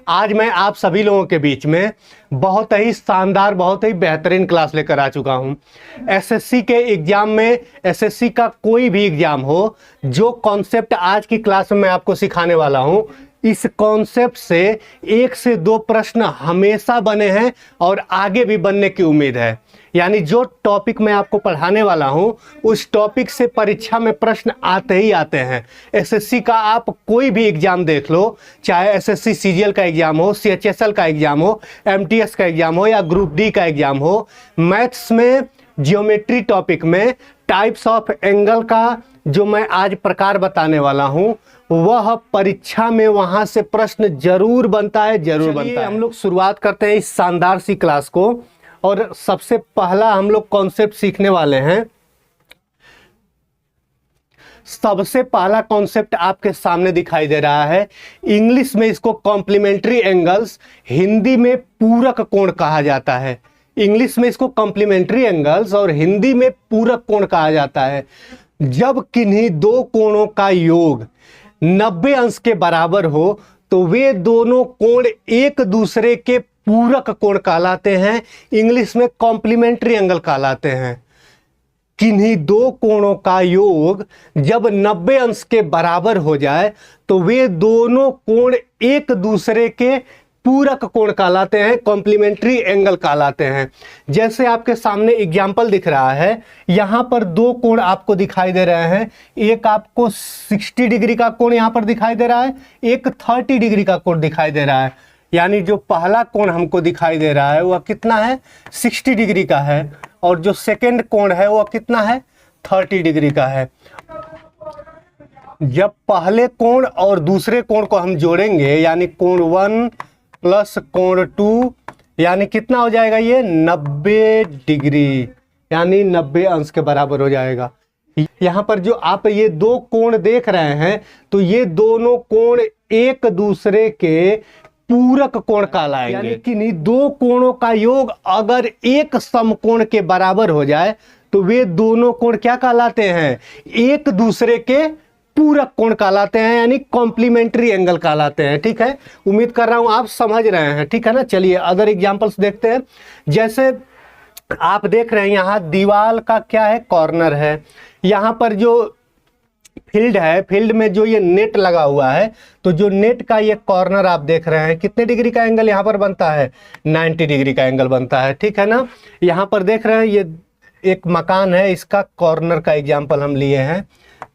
आज मैं आप सभी लोगों के बीच में बहुत ही शानदार, बहुत ही बेहतरीन क्लास लेकर आ चुका हूं। एसएससी के एग्जाम में, एसएससी का कोई भी एग्जाम हो, जो कॉन्सेप्ट आज की क्लास में मैं आपको सिखाने वाला हूं, इस कॉन्सेप्ट से 1 से 2 प्रश्न हमेशा बने हैं और आगे भी बनने की उम्मीद है। यानी जो टॉपिक मैं आपको पढ़ाने वाला हूं, उस टॉपिक से परीक्षा में प्रश्न आते ही आते हैं। एसएससी का आप कोई भी एग्जाम देख लो, चाहे एसएससी सीजीएल का एग्जाम हो, सीएचएसएल का एग्जाम हो, एमटीएस का एग्जाम हो या ग्रुप डी का एग्जाम हो, मैथ्स में जियोमेट्री टॉपिक में टाइप्स ऑफ एंगल का जो मैं आज प्रकार बताने वाला हूं, वह परीक्षा में वहां से प्रश्न जरूर बनता है, जरूर बनता है। हम लोग शुरुआत करते हैं इस शानदार सी क्लास को, और सबसे पहला हम लोग कॉन्सेप्ट सीखने वाले हैं। सबसे पहला कॉन्सेप्ट आपके सामने दिखाई दे रहा है। इंग्लिश में इसको कॉम्प्लीमेंट्री एंगल्स, हिंदी में पूरक कोण कहा जाता है। इंग्लिश में इसको कॉम्प्लीमेंट्री एंगल्स और हिंदी में पूरक कोण कहा जाता है। जब किन्हीं दो कोणों का योग 90 अंश के बराबर हो तो वे दोनों कोण एक दूसरे के पूरक कोण कहलाते हैं, इंग्लिश में कॉम्प्लीमेंट्री एंगल कहलाते हैं। किन्हीं दो कोणों का योग जब 90 अंश के बराबर हो जाए तो वे दोनों कोण एक दूसरे के पूरक कोण कहलाते हैं, कॉम्प्लीमेंट्री एंगल कहलाते हैं। जैसे आपके सामने एग्जाम्पल दिख रहा है, यहां पर दो कोण आपको दिखाई दे रहे हैं। एक आपको 60 डिग्री का कोण यहां पर दिखाई दे रहा है, एक 30 डिग्री का कोण दिखाई दे रहा है। यानी जो पहला कोण हमको दिखाई दे रहा है वह कितना है, 60 डिग्री का है, और जो सेकेंड कोण है वह कितना है, 30 डिग्री का है। जब पहले कोण और दूसरे कोण को हम जोड़ेंगे, यानी कोण 1 प्लस कोण 2, यानी कितना हो जाएगा, ये 90 डिग्री, यानी 90 अंश के बराबर हो जाएगा। यहां पर जो आप ये दो कोण देख रहे हैं, तो ये दोनों कोण एक दूसरे के पूरक कोण कहलाएंगे। यानी कि दो कोणों का योग अगर एक समकोण के बराबर हो जाए तो वे दोनों कोण क्या कहलाते हैं, एक दूसरे के पूरक कोण कहलाते हैं, यानी कॉम्प्लीमेंट्री एंगल कहलाते हैं। ठीक है, उम्मीद कर रहा हूं आप समझ रहे हैं। ठीक है ना, चलिए अदर एग्जांपल्स देखते हैं। जैसे आप देख रहे हैं यहां दीवार का क्या है, कॉर्नर है। यहां पर जो फील्ड है, फील्ड में जो ये नेट लगा हुआ है, तो जो नेट का ये कॉर्नर आप देख रहे हैं, कितने डिग्री का एंगल यहां पर बनता है, 90 डिग्री का एंगल बनता है। ठीक है ना, यहां पर देख रहे हैं ये एक मकान है, इसका कॉर्नर का एग्जांपल हम लिए हैं।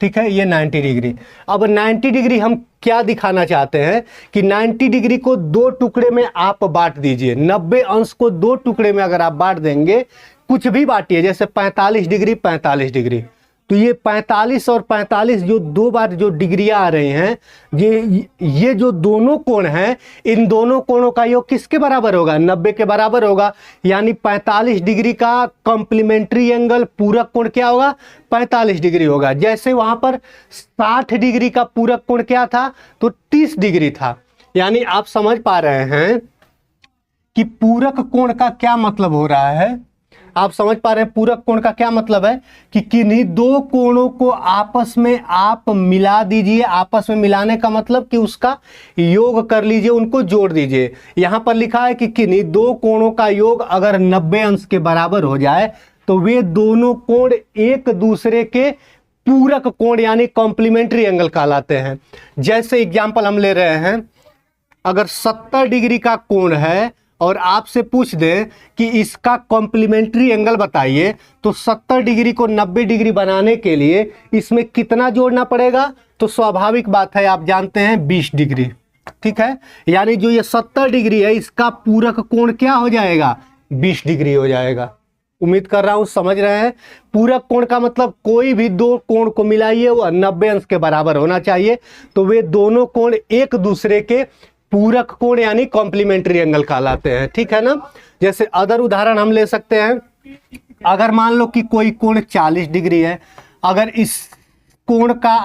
ठीक है, ये 90 डिग्री। अब 90 डिग्री हम क्या दिखाना चाहते हैं कि 90 डिग्री को दो टुकड़े में आप बांट दीजिए। 90 अंश को दो टुकड़े में अगर आप बांट देंगे, कुछ भी बांटिए, जैसे 45 डिग्री 45 डिग्री, तो ये 45 और 45 जो दो बार जो डिग्रियां आ रही हैं, ये जो दोनों कोण हैं, इन दोनों कोणों का योग किसके बराबर होगा, 90 के बराबर होगा। यानी 45 डिग्री का कॉम्प्लीमेंट्री एंगल पूरक कोण क्या होगा, 45 डिग्री होगा। जैसे वहां पर 60 डिग्री का पूरक कोण क्या था, तो 30 डिग्री था। यानी आप समझ पा रहे हैं कि पूरक कोण का क्या मतलब हो रहा है। आप समझ पा रहे हैं पूरक कोण का क्या मतलब है कि किन्हीं दो कोणों को आपस में आप मिला दीजिए। आपस में मिलाने का मतलब कि उसका योग कर लीजिए, उनको जोड़ दीजिए। यहां पर लिखा है कि किन्हीं दो कोणों का योग अगर 90 अंश के बराबर हो जाए तो वे दोनों कोण एक दूसरे के पूरक कोण यानी कॉम्प्लीमेंट्री एंगल कहलाते हैं। जैसे एग्जाम्पल हम ले रहे हैं, अगर 70 डिग्री का कोण है और आपसे पूछ दें कि इसका कॉम्प्लीमेंट्री एंगल बताइए, तो 70 डिग्री को 90 डिग्री बनाने के लिए इसमें कितना जोड़ना पड़ेगा, तो स्वाभाविक बात है, आप जानते हैं 20 डिग्री। ठीक है, यानी जो ये 70 डिग्री है, इसका पूरक कोण क्या हो जाएगा, 20 डिग्री हो जाएगा। उम्मीद कर रहा हूं समझ रहे हैं। पूरक कोण का मतलब कोई भी दो कोण को मिलाइए, वो 90 अंश के बराबर होना चाहिए, तो वे दोनों कोण एक दूसरे के पूरक कोण यानी कॉम्प्लीमेंट्री एंगल कहलाते हैं। ठीक है ना, जैसे अदर उदाहरण हम ले सकते हैं। अगर मान लो कि कोई कोण 40 डिग्री है, अगर इस कोण का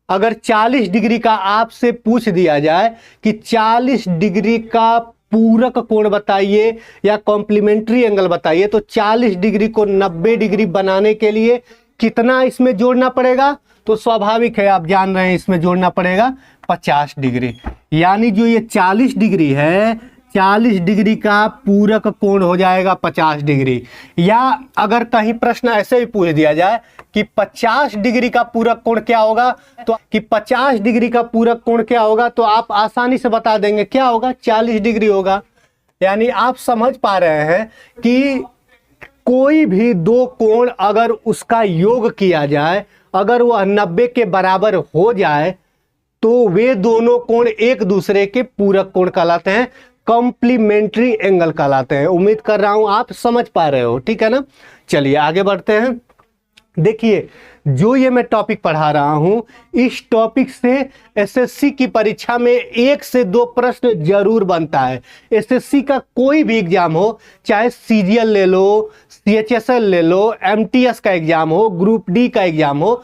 अगर 40 डिग्री का आपसे पूछ दिया जाए कि 40 डिग्री का पूरक कोण बताइए या कॉम्प्लीमेंट्री एंगल बताइए, तो 40 डिग्री को 90 डिग्री बनाने के लिए कितना इसमें जोड़ना पड़ेगा, तो स्वाभाविक है, आप जान रहे हैं इसमें जोड़ना पड़ेगा 50 डिग्री। यानी जो ये 40 डिग्री है, 40 डिग्री का पूरक कोण हो जाएगा 50 डिग्री। या अगर कहीं प्रश्न ऐसे भी पूछ दिया जाए कि 50 डिग्री का पूरक कोण क्या होगा, तो कि 50 डिग्री का पूरक कोण क्या होगा, तो आप आसानी से बता देंगे क्या होगा, 40 डिग्री होगा। यानी आप समझ पा रहे हैं कि कोई भी दो कोण अगर उसका योग किया जाए, अगर वह 90 के बराबर हो जाए, तो वे दोनों कोण एक दूसरे के पूरक कोण कहलाते हैं, कॉम्प्लीमेंट्री एंगल कहलाते हैं। उम्मीद कर रहा हूं आप समझ पा रहे हो, ठीक है ना। चलिए आगे बढ़ते हैं। देखिए जो ये मैं टॉपिक पढ़ा रहा हूं, इस टॉपिक से एसएससी की परीक्षा में 1 से 2 प्रश्न जरूर बनता है। एसएससी का कोई भी एग्जाम हो, चाहे सीजीएल ले लो, सीएचएसएल ले लो, एमटीएस का एग्जाम हो, ग्रुप डी का एग्जाम हो,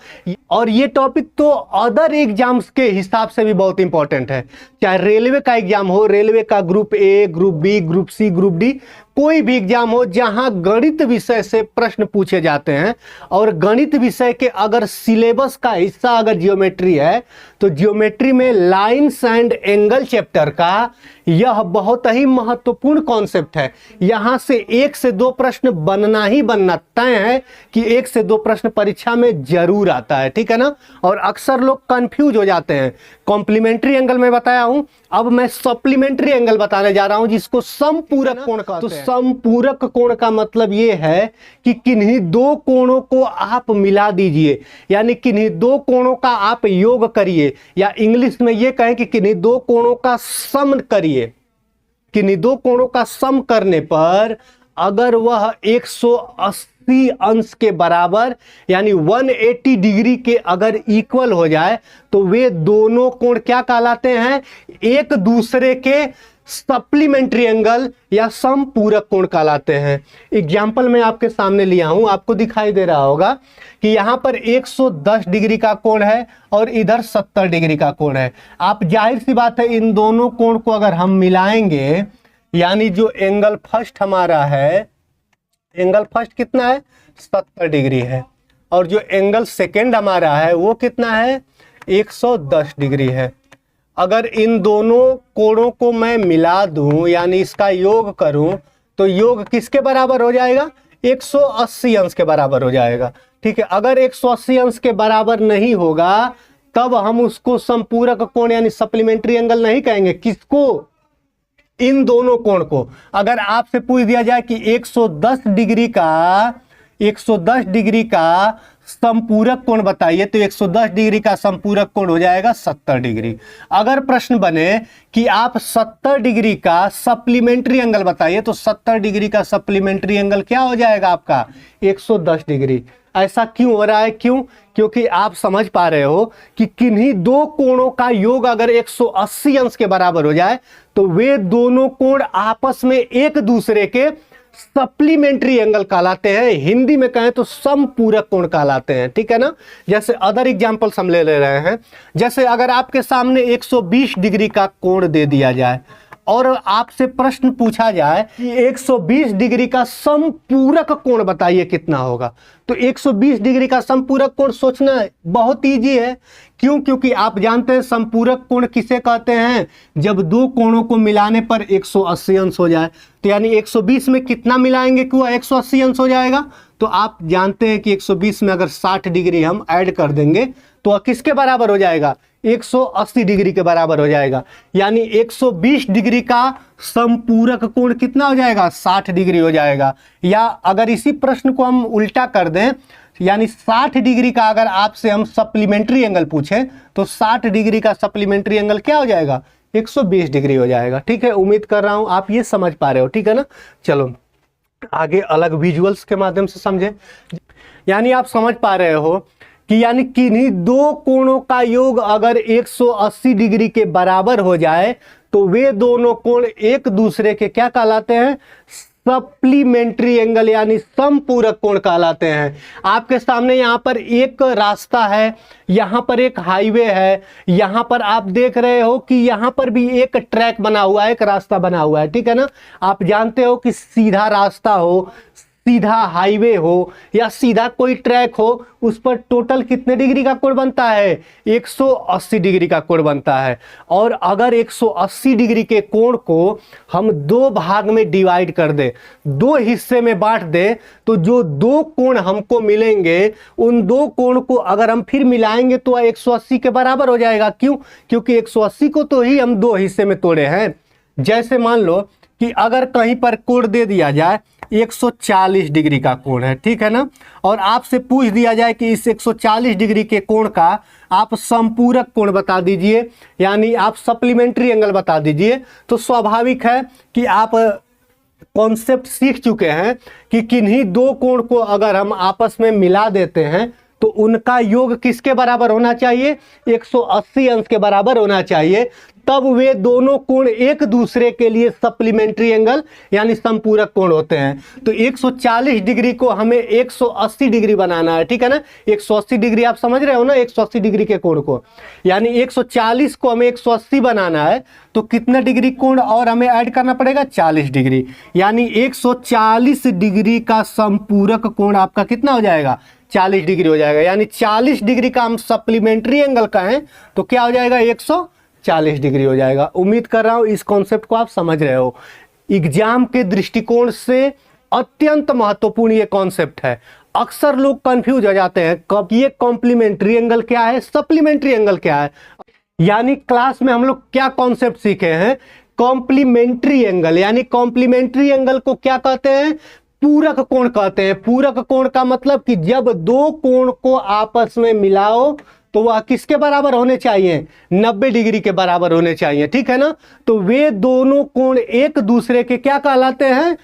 और ये टॉपिक तो अदर एग्जाम्स के हिसाब से भी बहुत इंपॉर्टेंट है। चाहे रेलवे का एग्जाम हो, रेलवे का group A, group B, group C, group D, कोई भी एग्जाम हो जहां गणित विषय से प्रश्न पूछे जाते हैं, और गणित विषय के अगर सिलेबस का हिस्सा अगर ज्योमेट्री है, तो ज्योमेट्री में लाइन्स एंड एंगल चैप्टर का यह बहुत ही महत्वपूर्ण कॉन्सेप्ट है। यहां से 1 से 2 प्रश्न बनना ही बनना तय है कि 1 से 2 प्रश्न परीक्षा में जरूर आता है, ठीक है ना। और अक्सर लोग कंफ्यूज हो जाते हैं। कॉम्प्लीमेंट्री एंगल में बताया हूं, अब मैं सप्लीमेंट्री एंगल बताने जा रहा हूं, जिसको समपूरक कोण कहते हैं। तो समपूरक कोण का मतलब यह है कि किन्हीं दो कोणों को आप मिला दीजिए, यानी किन्हीं दो कोणों का आप योग करिए, या इंग्लिश में यह कहें कि किन्हीं दो कोणों का सम करिए। किन्हीं दो कोणों का सम करने पर अगर वह 180 अंश के बराबर यानी 180 डिग्री के अगर इक्वल हो जाए, तो वे दोनों कोण क्या कहलाते हैं, एक दूसरे के सप्लीमेंट्री एंगल या समपूरक कोण कहलाते हैं। एग्जाम्पल मैं आपके सामने लिया हूं, आपको दिखाई दे रहा होगा कि यहां पर 110 डिग्री का कोण है और इधर 70 डिग्री का कोण है। आप जाहिर सी बात है इन दोनों कोण को अगर हम मिलाएंगे, यानी जो एंगल फर्स्ट हमारा है, एंगल फर्स्ट कितना है, 70 डिग्री है, और जो एंगल सेकेंड हमारा है वो कितना है, 110 डिग्री है। अगर इन दोनों कोणों को मैं मिला दूं, यानी इसका योग करूं, तो योग किसके बराबर हो जाएगा, 180 अंश के बराबर हो जाएगा, ठीक है। अगर 180 अंश के बराबर नहीं होगा, तब हम उसको संपूरक कोण यानी सप्लीमेंट्री एंगल नहीं कहेंगे। किसको, इन दोनों कोण को। अगर आपसे पूछ दिया जाए कि 110 डिग्री का संपूरक कोण बताइए, तो 110 डिग्री का संपूरक कोण हो जाएगा 70 डिग्री। अगर प्रश्न बने कि आप 70 डिग्री का सप्लीमेंट्री एंगल बताइए, तो 70 डिग्री का सप्लीमेंट्री एंगल क्या हो जाएगा आपका, 110 डिग्री। ऐसा क्यों हो रहा है, क्यों, क्योंकि आप समझ पा रहे हो कि किन्हीं दो कोणों का योग अगर 180 अंश के बराबर हो जाए, तो वे दोनों कोण आपस में एक दूसरे के सप्लीमेंट्री एंगल कहलाते हैं। हिंदी में कहें तो समपूरक कोण कहलाते हैं, ठीक है ना। जैसे अदर एग्जांपल्स हम ले रहे हैं, जैसे अगर आपके सामने 120 डिग्री का कोण दे दिया जाए और आपसे प्रश्न पूछा जाए कि 120 डिग्री का समपूरक कोण बताइए कितना होगा, तो 120 डिग्री का समपूरक कोण सोचना बहुत इजी है। क्यों, क्योंकि आप जानते हैं समपूरक कोण किसे कहते हैं, जब दो कोणों को मिलाने पर 180 अंश हो जाए। तो यानी 120 में कितना मिलाएंगे कि वह 180 अंश हो जाएगा, तो आप जानते हैं कि 120 में अगर 60 डिग्री हम ऐड कर देंगे तो वह किसके बराबर हो जाएगा, 180 डिग्री के बराबर हो जाएगा। यानी 120 डिग्री का समपूरक कोण कितना हो जाएगा, 60 डिग्री हो जाएगा। या अगर इसी प्रश्न को हम उल्टा कर दें, यानी 60 डिग्री का अगर आपसे हम सप्लीमेंट्री एंगल पूछें, तो 60 डिग्री का सप्लीमेंट्री एंगल क्या हो जाएगा, 120 डिग्री हो जाएगा, ठीक है। उम्मीद कर रहा हूं आप ये समझ पा रहे हो, ठीक है ना। चलो आगे अलग विजुअल्स के माध्यम से समझें। यानी आप समझ पा रहे हो कि यानी किन्हीं दो कोणों का योग अगर 180 डिग्री के बराबर हो जाए, तो वे दोनों कोण एक दूसरे के क्या कहलाते हैं, सप्लीमेंट्री एंगल यानी समपूरक कोण कहलाते हैं। आपके सामने यहाँ पर एक रास्ता है, यहाँ पर एक हाईवे है, यहाँ पर आप देख रहे हो कि यहाँ पर भी एक ट्रैक बना हुआ है, एक रास्ता बना हुआ है, ठीक है ना। आप जानते हो कि सीधा रास्ता हो, सीधा हाईवे हो या सीधा कोई ट्रैक हो, उस पर टोटल कितने डिग्री का कोण बनता है? 180 डिग्री का कोण बनता है। और अगर 180 डिग्री के कोण को हम दो भाग में डिवाइड कर दे, दो हिस्से में बांट दे, तो जो दो कोण हमको मिलेंगे उन दो कोण को अगर हम फिर मिलाएंगे तो 180 के बराबर हो जाएगा। क्यों? क्योंकि 180 को तो ही हम दो हिस्से में तोड़े हैं। जैसे मान लो कि अगर कहीं पर कोण दे दिया जाए 140 डिग्री का कोण है, ठीक है ना, और आपसे पूछ दिया जाए कि इस 140 डिग्री के कोण का आप समपूरक कोण बता दीजिए, यानी आप सप्लीमेंट्री एंगल बता दीजिए, तो स्वाभाविक है कि आप कॉन्सेप्ट सीख चुके हैं कि किन्हीं दो कोण को अगर हम आपस में मिला देते हैं तो उनका योग किसके बराबर होना चाहिए? 180 अंश के बराबर होना चाहिए। तब वे दोनों कोण एक दूसरे के लिए सप्लीमेंट्री एंगल यानी संपूरक कोण होते हैं। तो 140 डिग्री को हमें 180 डिग्री बनाना है, ठीक है ना। 180 डिग्री आप समझ रहे हो ना, 180 डिग्री के कोण को, यानी 140 को हमें 180 बनाना है तो कितना डिग्री कोण और हमें ऐड करना पड़ेगा? 40 डिग्री, यानी 140 डिग्री का संपूरक कोण आपका कितना हो जाएगा? 40 डिग्री हो जाएगा। यानी 40 डिग्री का हम सप्लीमेंट्री एंगल का है तो क्या हो जाएगा? 140 डिग्री हो जाएगा। उम्मीद कर रहा हूं इस कॉन्सेप्ट को आप समझ रहे हो। एग्जाम के दृष्टिकोण से अत्यंत महत्वपूर्ण ये कॉन्सेप्ट है। अक्सर लोग कंफ्यूज हो जाते हैं कब ये कॉम्प्लीमेंट्री एंगल क्या है, सप्लीमेंट्री एंगल क्या है। यानी क्लास में हम लोग क्या कॉन्सेप्ट सीखे हैं? कॉम्प्लीमेंट्री एंगल, यानी कॉम्प्लीमेंट्री एंगल को क्या कहते हैं? पूरक कोण कहते हैं। पूरक कोण का मतलब कि जब दो कोण को आपस में मिलाओ तो वह किसके बराबर होने चाहिए? 90 डिग्री के बराबर होने चाहिए, ठीक है ना। तो वे दोनों कोण एक दूसरे के क्या कहलाते हैं?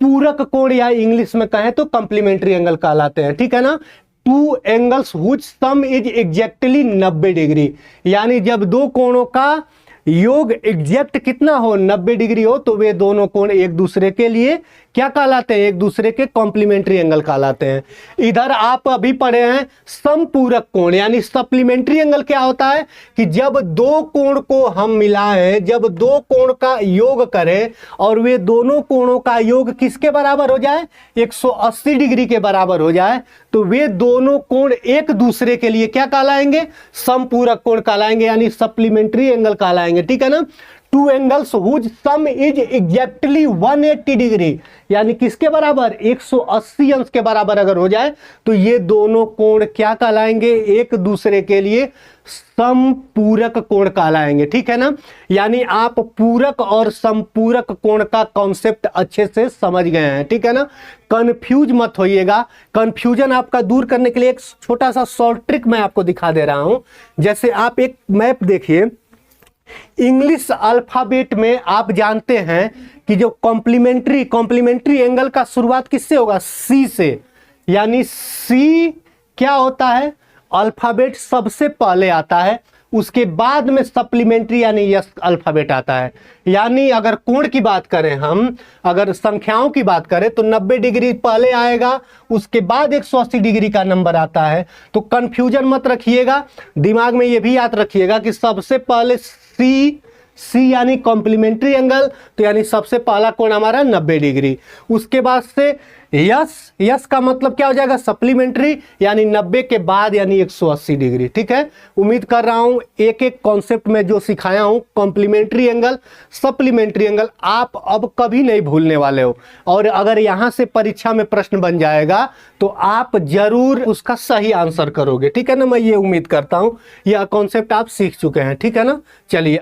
पूरक कोण, या इंग्लिश में कहें तो कॉम्प्लीमेंट्री एंगल कहलाते हैं, ठीक है ना। Two angles which some is exactly 90 degree, यानी जब दो कोणों का योग एग्जैक्ट कितना हो? 90 डिग्री हो, तो वे दोनों कोण एक दूसरे के लिए क्या कहलाते हैं? एक दूसरे के कॉम्प्लीमेंट्री एंगल कहलाते हैं। इधर आप अभी पढ़े हैं समपूरक कोण, यानी सप्लीमेंट्री एंगल क्या होता है कि जब दो कोण को हम मिलाएं, जब दो कोण का योग करें और वे दोनों कोणों का योग किसके बराबर हो जाए? 180 डिग्री के बराबर हो जाए, तो वे दोनों कोण एक दूसरे के लिए क्या कहलाएंगे? समपूरक कोण कहलाएंगे, यानी सप्लीमेंट्री एंगल कहलाएंगे, ठीक है ना। Two angles which some is exactly 180 degree, यानी किसके बराबर? 180 अंश के बराबर अगर हो जाए तो ये दोनों कोण क्या कहलाएंगे? एक दूसरे के लिए समपूरक कोण कहलाएंगे, ठीक है ना। यानी आप पूरक और समपूरक कोण का कॉन्सेप्ट अच्छे से समझ गए हैं, ठीक है ना। कंफ्यूज मत होइएगा। कंफ्यूजन आपका दूर करने के लिए एक छोटा सा शॉर्ट ट्रिक मैं आपको दिखा दे रहा हूं। जैसे आप एक मैप देखिए, इंग्लिश अल्फाबेट में आप जानते हैं कि जो कॉम्प्लीमेंट्री एंगल का शुरुआत किससे होगा? सी से, यानी सी क्या होता है? अल्फाबेट सबसे पहले आता है, उसके बाद में सप्लीमेंट्री यानी यस अल्फाबेट आता है। यानी अगर कोण की बात करें, हम अगर संख्याओं की बात करें तो 90 डिग्री पहले आएगा, उसके बाद 180 डिग्री का नंबर आता है। तो कंफ्यूजन मत रखिएगा, दिमाग में ये भी याद रखिएगा कि सबसे पहले सी यानी कॉम्प्लीमेंट्री एंगल, तो यानी सबसे पहला कोण हमारा 90 डिग्री। उसके बाद से यस का मतलब क्या हो जाएगा? सप्लीमेंट्री, यानी 90 के बाद यानी 180 डिग्री, ठीक है। उम्मीद कर रहा हूं एक एक कॉन्सेप्ट में जो सिखाया हूं, कॉम्प्लीमेंट्री एंगल, सप्लीमेंट्री एंगल, आप अब कभी नहीं भूलने वाले हो। और अगर यहां से परीक्षा में प्रश्न बन जाएगा तो आप जरूर उसका सही आंसर करोगे, ठीक है ना। मैं ये उम्मीद करता हूं यह कॉन्सेप्ट आप सीख चुके हैं, ठीक है ना। चलिए